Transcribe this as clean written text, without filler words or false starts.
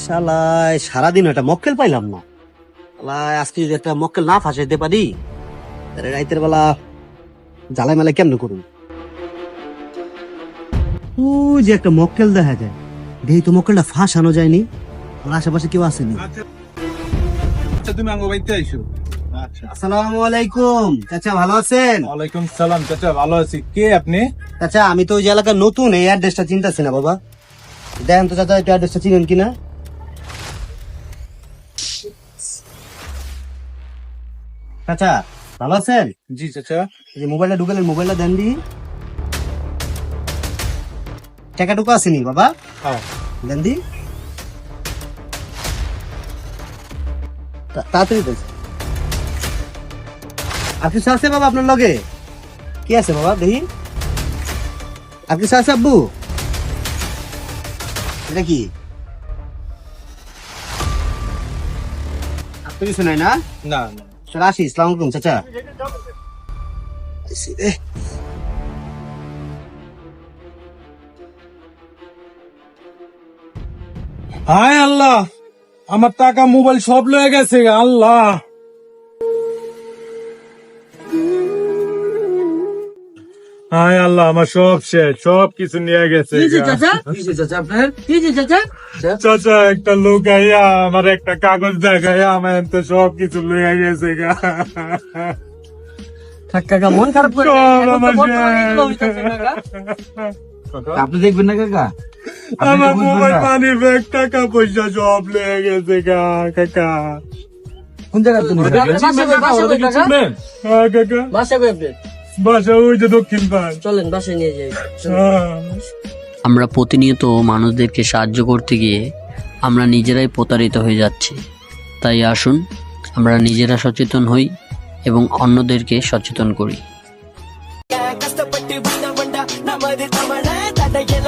শালায় সারাদিন একটা মক্কেল পাইলাম না। শালায় আজকে যদি একটা মক্কেল না ফাঁসাইতে পারি তাহলে রাইতের বেলা জ্বালাই মেলা কেমনে করুন। ওই যে একটা মক্কেল দেখা যায়, দেখি তো মক্কেলটা ফাঁসানো যায়নি, আমার আশেপাশে কেউ আসেনি। আচ্ছা তুমি আঙ্গো বাইতে আইছো। আচ্ছা আসসালামু আলাইকুম চাচা, ভালো আছেন? ওয়ালাইকুম সালাম চাচা, ভালো আছি। কে আপনি? চাচা আমি তো ওই যে এলাকার নতুন, এই অ্যাড্রেসটা চিনতেছি না বাবা, দেখেন তো চাচা একটু অ্যাড্রেসটা চিনেন কিনা। চাচা ভালো আছেন? জি চাচা। এই যে মোবাইলটা ঢুকালেন, মোবাইলটা দেন দি, টাকা ঢুকা আসেনি বাবা, হ্যাঁ দেন দি তাড়াতাড়ি দেন। আর কিছু আছে বাবা আপনার লগে? কি আছে বাবা দেখি, আর কিছু আছে আব্বু? এটা কি আর তো কিছু নাই না? না না চল আসি, ইসলাম আলাইকুম চাচা। আসি রে। হায় আল্লাহ, আমার টাকা মোবাইল সব লয়ে গেছে আল্লাহ। হায় আল্লাহ, আমার সব শেষ, সব কিছু নিয়ে গেছে চাচা। একটা লোক আইয়া আমার একটা কাগজ দেখাইয়া আমার তো সব কিছু লয়ে গেছে গা। কাকা মন খারাপ করে সব আমার শেষ। আপনি দেখবেন না কাকা, আমার মোবাইল মানি ব্যাগ টাকা পয়সা সব লয়ে গেছে গা কাকা। কোন জায়গা তুমি? হ্যাঁ কাকা, বাসা ওই যে দক্ষিণ পাড়। চলেন বাসায় নিয়ে যাই। হ্যাঁ। আমরা প্রতিনিয়ত মানুষদেরকে সাহায্য করতে গিয়ে আমরা নিজেরাই প্রতারিত হয়ে যাচ্ছি। তাই আসুন আমরা নিজেরা সচেতন হই এবং অন্যদেরকে সচেতন করি। கஷ்டப்பட்டு வந்த வண்டா நமது தமிழ தடையில